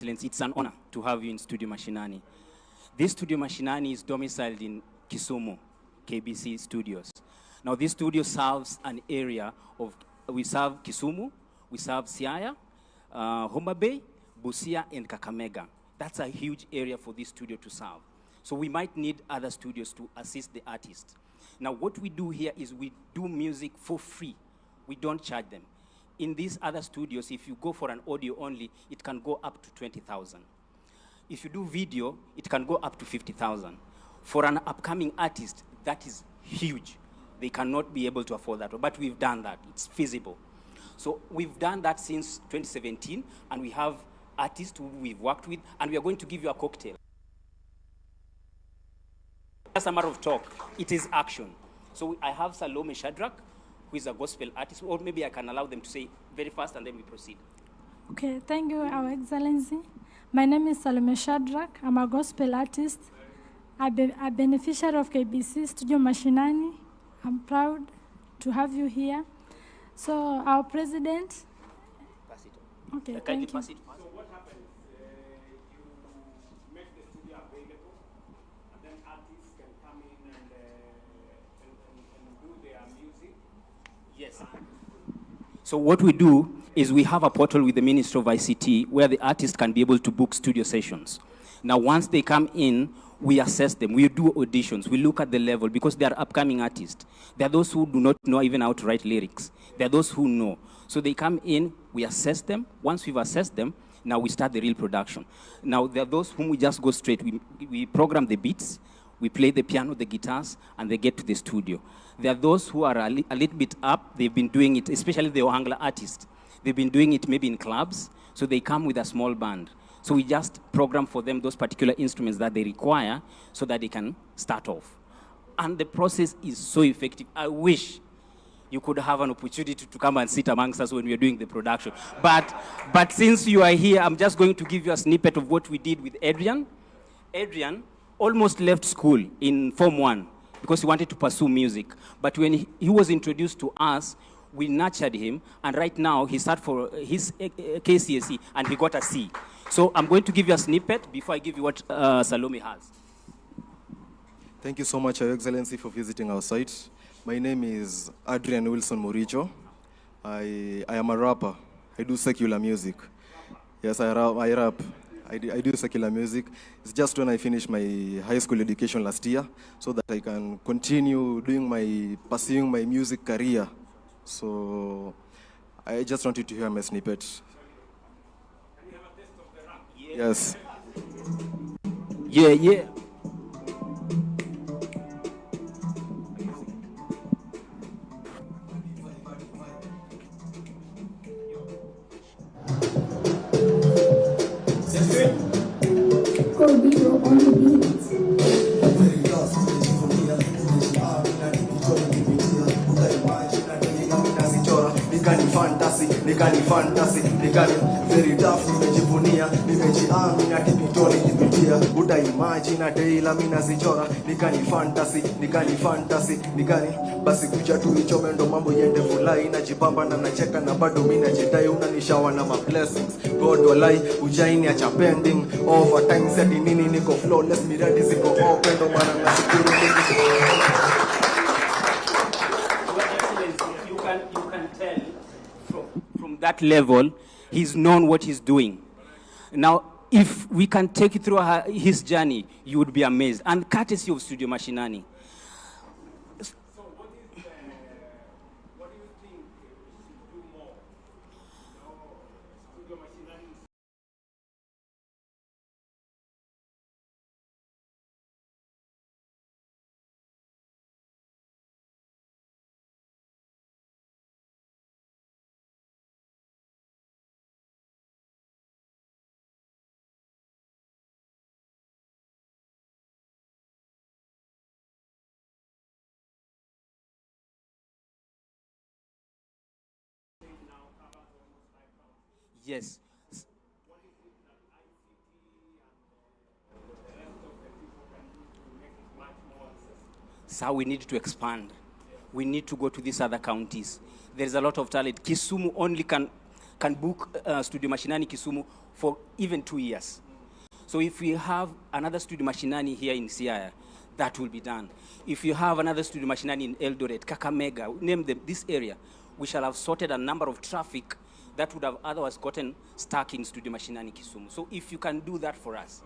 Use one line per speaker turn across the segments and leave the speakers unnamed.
It's an honor to have you in Studio Mashinani. This Studio Mashinani is domiciled in Kisumu, KBC Studios. Now, this studio serves an area of, we serve Kisumu, we serve Siaya, Homa Bay, Busia, and Kakamega. That's a huge area for this studio to serve. So we might need other studios to assist the artists. Now, what we do here is we do music for free. We don't charge them. In these other studios, if you go for an audio only, it can go up to 20,000. If you do video, it can go up to 50,000. For an upcoming artist, that is huge. They cannot be able to afford that, but we've done that. It's feasible. So we've done that since 2017, and we have artists who we've worked with, and we are going to give you a cocktail. That's a matter of talk. It is action. So I have Salome Shadrach, who is a gospel artist, or maybe I can allow them to say very fast and then we proceed.
Okay, thank you, Our Excellency. My name is Salome Shadrach. I'm a gospel artist, a beneficiary of KBC Studio Mashinani. I'm proud to have you here. So, our president.
Pass it.
Okay,
Kindly
thank you.
pass it fast.
So what happens? You make the studio available, and then artists can come in and do their music.
Yes. So what we do is we have a portal with the Ministry of ICT where the artist can be able to book studio sessions. Now, once they come in, we assess them. We do auditions. We look at the level because they are upcoming artists. There are those who do not know even how to write lyrics. There are those who know. So they come in, we assess them. Once we've assessed them, now we start the real production. Now, there are those whom we just go straight. We program the beats, we play the piano, the guitars, and they get to the studio. There are those who are a little bit up. They've been doing it, especially the Ohangla artists. They've been doing it maybe in clubs, so they come with a small band. So we just program for them those particular instruments that they require so that they can start off. And the process is so effective. I wish you could have an opportunity to come and sit amongst us when we are doing the production. But since you are here, I'm just going to give you a snippet of what we did with Adrian. Adrian almost left school in Form 1 because he wanted to pursue music. But when he was introduced to us, we nurtured him, and right now he started for his KCSE, and he got a C. So I'm going to give you a snippet before I give you what Salome has.
Thank you so much, Your Excellency, for visiting our site. My name is Adrian Wilson Muricho. I am a rapper. I do secular music. Yes, I rap. I do secular music. It's just when I finished my high school education last year so that I can continue pursuing my music career. So I just wanted to hear my snippet.
Can you have a taste of the rap?
Yes.
Yeah.
Cordero on the beat.
Nikani fantasy, very tough, nimejivunia, nimejiamini kipitoni kipitia, utaimagine daily mimi nazichora, nikani fantasy, basi kuja tu ichome ndo mambo yende fulai, najibamba na nacheka na bado mimi najidai, unanishawa na my blessings, God walai, ujaini acha pending, overtime said nini niko flawless, miradi ziko open, ndo maana nashukuru
You can tell from that level, he's known what he's doing. Now, if we can take you through his journey, you would be amazed. And courtesy of Studio Mashinani.
So what do you think we should do more? Studio Mashinani is
Yes. So we need to expand. We need to go to these other counties. There is a lot of talent. Kisumu only can can book Studio Mashinani Kisumu for even 2 years. So if we have another Studio Mashinani here in Siaya, that will be done. If you have another Studio Mashinani in Eldoret, Kakamega, name them, this area, we shall have sorted a number of traffic that would have otherwise gotten stuck in Studio Mashinani Kisumu. So if you can do that for us.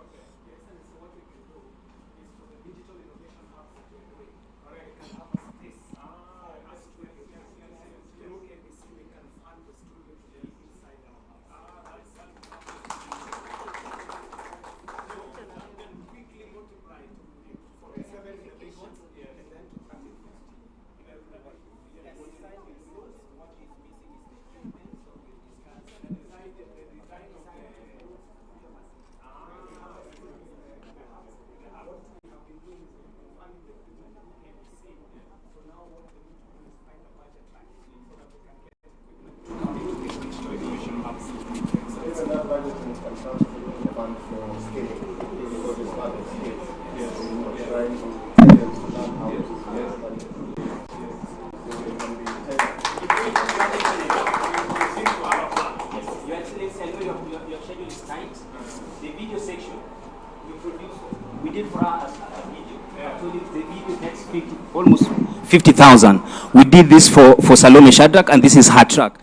The video section we produced, we did for us a video. Actually, the video takes almost 50,000. We did this for Salome Shadrach, and this is her track.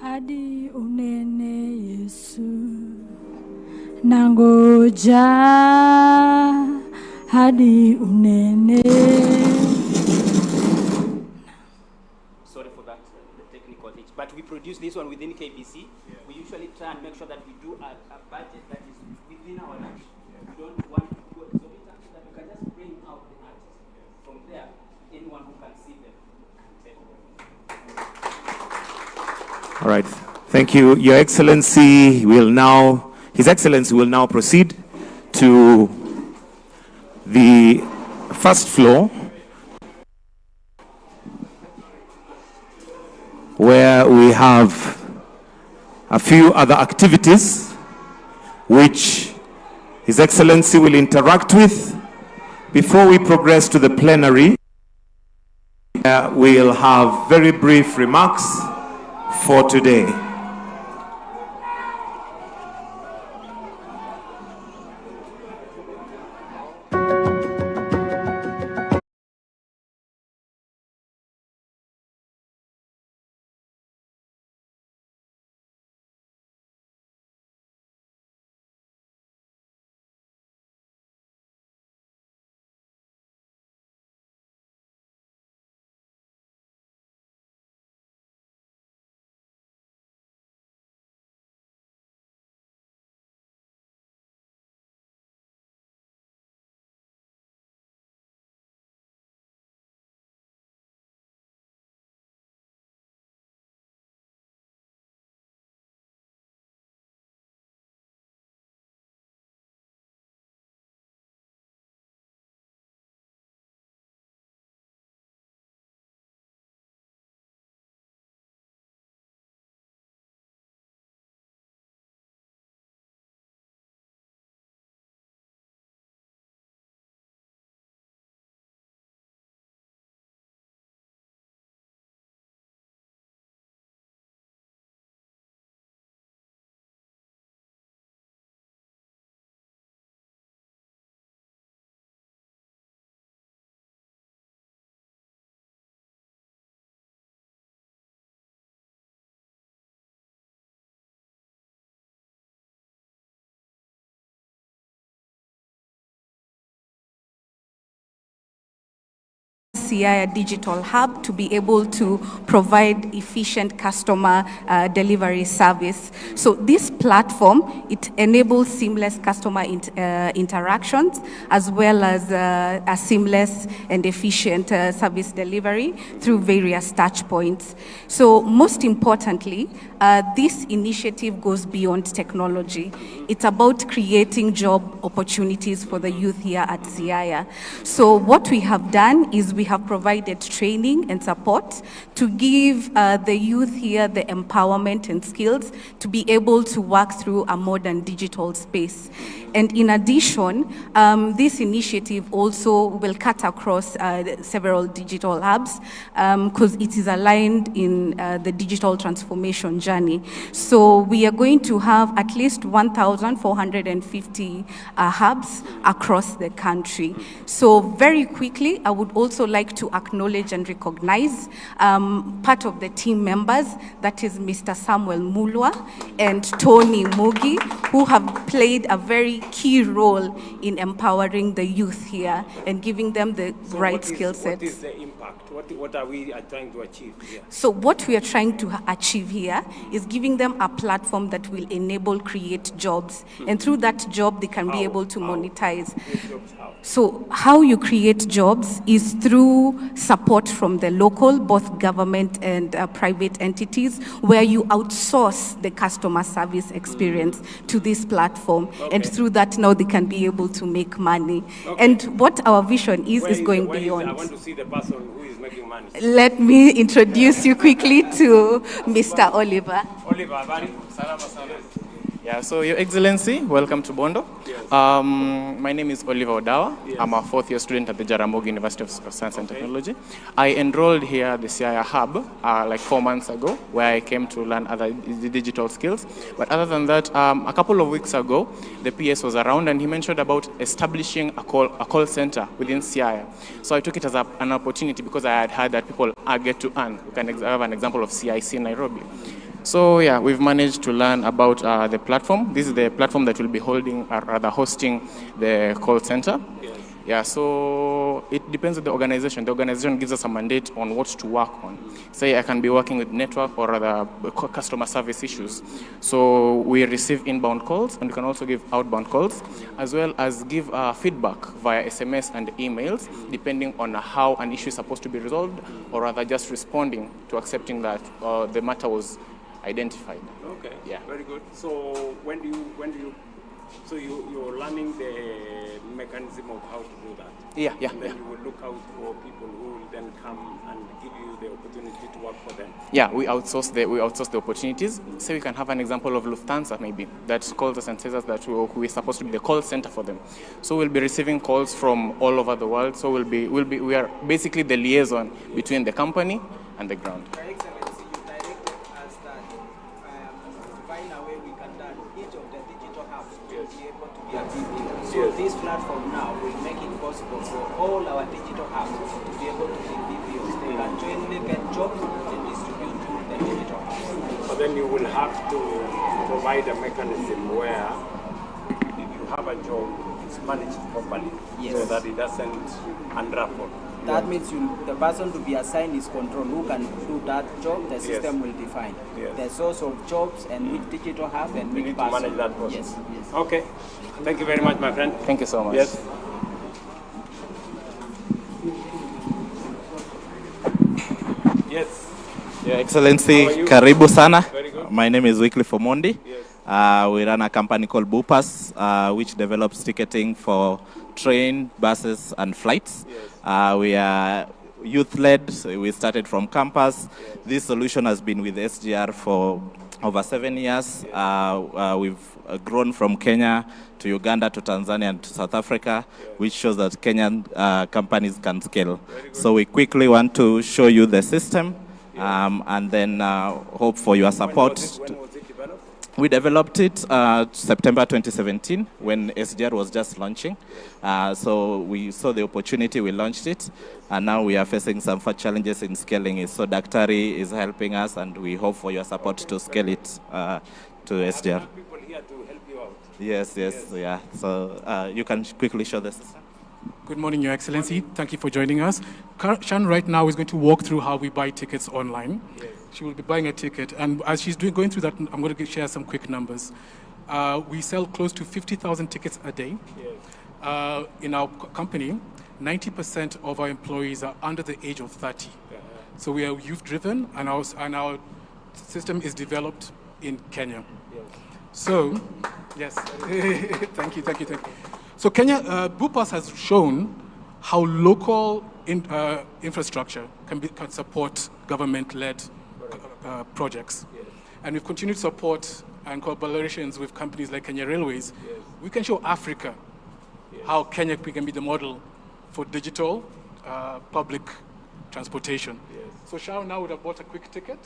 Hadi unene Yesu nangoja hadi unene.
Sorry for that, the technical glitch. But we produce this one within KBC. We usually try and make sure that we do a budget that is within our range. We don't want to go exorbitant, that we can just bring out the artists. From there, anyone who can see them can take.
All right. Thank you. Your Excellency will now, His Excellency will now proceed to the first floor, where we have a few other activities which His Excellency will interact with. Before we progress to the plenary, we'll have very brief remarks for today.
Siaya Digital Hub to be able to provide efficient customer delivery service. So this platform, it enables seamless customer interactions as well as a seamless and efficient service delivery through various touch points. So most importantly, this initiative goes beyond technology. It's about creating job opportunities for the youth here at Siaya. So what we have done is we have have provided training and support to give the youth here the empowerment and skills to be able to work through a modern digital space. And in addition, this initiative also will cut across several digital hubs because it is aligned in the digital transformation journey. So we are going to have at least 1,450 hubs across the country. So very quickly, I would also like to acknowledge and recognize part of the team members, that is Mr. Samuel Mulwa and Tony Mugi, who have played a very key role in empowering the youth here and giving them the right skill set.
What is the impact? What are we trying to achieve here?
So what we are trying to achieve here is giving them a platform that will enable create jobs. And through that job, they can be able to monetize. So how you create jobs is through support from the local, both government and private entities, where you outsource the customer service experience to this platform. And through that, now they can be able to make money. And what our vision is going beyond.
I want to see the person who is making money.
Let me introduce you quickly to Mr. Oliver.
Oliver, habari? Salama sana.
Yeah, so Your Excellency, welcome to Bondo.
Yes.
My name is Oliver Odawa.
Yes.
I'm a fourth-year student at the Jaramogi University of Science and Technology. I enrolled here at the Siaya Hub like 4 months ago, where I came to learn other digital skills. But other than that, a couple of weeks ago, the PS was around and he mentioned about establishing a call center within Siaya. So I took it as an opportunity because I had heard that people get to earn. We can have an example of CIC in Nairobi. So yeah, we've managed to learn about the platform. This is the platform that will be hosting the call center.
Yes.
Yeah, so it depends on the organization. The organization gives us a mandate on what to work on. Say I can be working with network or other customer service issues. So we receive inbound calls and we can also give outbound calls, as well as give feedback via SMS and emails, depending on how an issue is supposed to be resolved, or rather just responding to accepting that the matter was identified.
Okay.
Yeah.
Very good. So when do you so you're learning the mechanism of how to do that?
Yeah.
And then you will look out for people who will then come and give you the opportunity to work for them.
Yeah, we outsource the opportunities. So we can have an example of Lufthansa maybe that calls us and says us that we're supposed to be the call center for them. So we'll be receiving calls from all over the world. So we are basically the liaison between the company and the ground.
Your Excellency, you directed us that to find a way we can turn each of the digital hubs to be able to be a BPO. So this platform now will make it possible for all our digital hubs to be able to be BPOs. They can jointly get jobs and distribute to the digital hubs.
But then you will have to provide a mechanism where if you have a job, it's managed properly, so that it doesn't unravel.
That means the person to be assigned is control. Who can do that job, the system will define. The source of jobs and which digital hub and which
need
person.
to manage that process.
Yes.
Okay. Thank you very much, my friend.
Thank you so much.
Yes. Yes.
Your Excellency,
How are you?
karibu sana.
Very good.
My name is Wycliffe Omondi.
Yes.
We run a company called Bupas, which develops ticketing for train, buses, and flights.
Yes.
We are youth-led. So we started from campus. Yes. This solution has been with SGR for over 7 years. Yes. We've grown from Kenya to Uganda to Tanzania and to South Africa, yes, which shows that Kenyan companies can scale. So we quickly want to show you the system, and then hope for your support.
When was it developed?
We developed it September 2017 when SGR was just launching. So we saw the opportunity, we launched it, and now we are facing some challenges in scaling it. So Daktari is helping us, and we hope for your support to scale it to SGR.
People here to help you out.
Yes, yeah. So you can quickly show this.
Good morning, Your Excellency. Thank you for joining us. Shan right now is going to walk through how we buy tickets online. Yes. She will be buying a ticket, and as she's going through that, I'm going to share some quick numbers. We sell close to 50,000 tickets a day. Yes. In our company, 90% of our employees are under the age of 30. So we are youth-driven, and our system is developed in Kenya. Yes. So, yes, thank you. So Kenya, Bupas has shown how local infrastructure can support government-led projects. And we've continued support and collaborations with companies like Kenya Railways. We can show Africa how Kenya can be the model for digital public transportation. So Sharon now would have bought a quick ticket.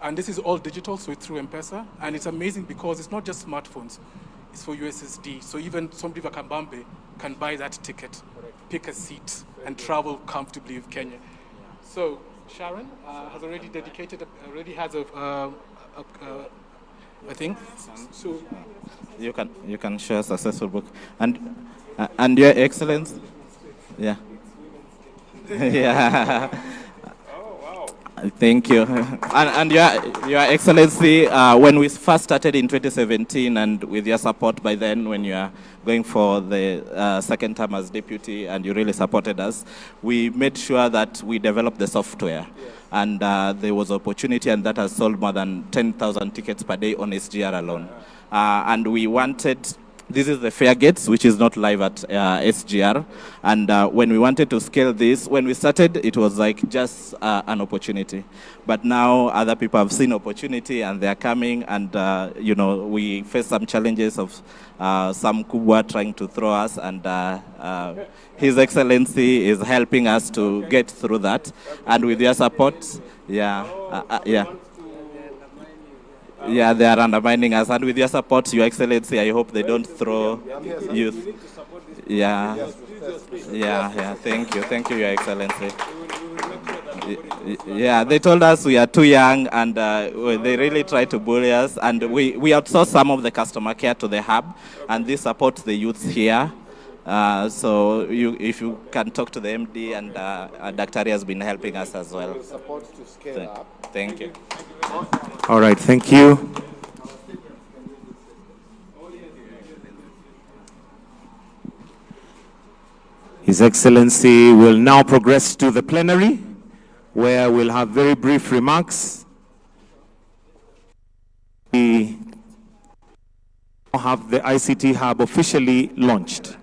And this is all digital, so it's through M-Pesa. And it's amazing because it's not just smartphones, it's for USSD. So even somebody like Kambambe can buy that ticket, pick a seat, and travel comfortably with Kenya. So Sharon has already has a thing. So
you can share a successful book. And Your Excellency, yeah. Yeah. Thank you. And Your Excellency, when we first started in 2017, and with your support by then, when you are going for the second term as deputy, and you really supported us, we made sure that we developed the software. And there was opportunity, and that has sold more than 10,000 tickets per day on SGR alone. And we wanted... This is the fare gates, which is not live at SGR. And when we wanted to scale this, when we started, it was like just an opportunity. But now other people have seen opportunity and they're coming. And, we face some challenges of some kubwa trying to throw us. And His Excellency is helping us to get through that. And with your support, yeah. Yeah, they are undermining us. And with your support, Your Excellency, I hope they don't throw youth. Yeah. Thank you, Your Excellency. Yeah, they told us we are too young, and they really try to bully us. And we outsource some of the customer care to the hub, and this supports the youths here. So if you can talk to the MD, and Dr. has been helping us as well. Thank you.
All right, thank you. His Excellency will now progress to the plenary, where we'll have very brief remarks. We have the ICT Hub officially launched.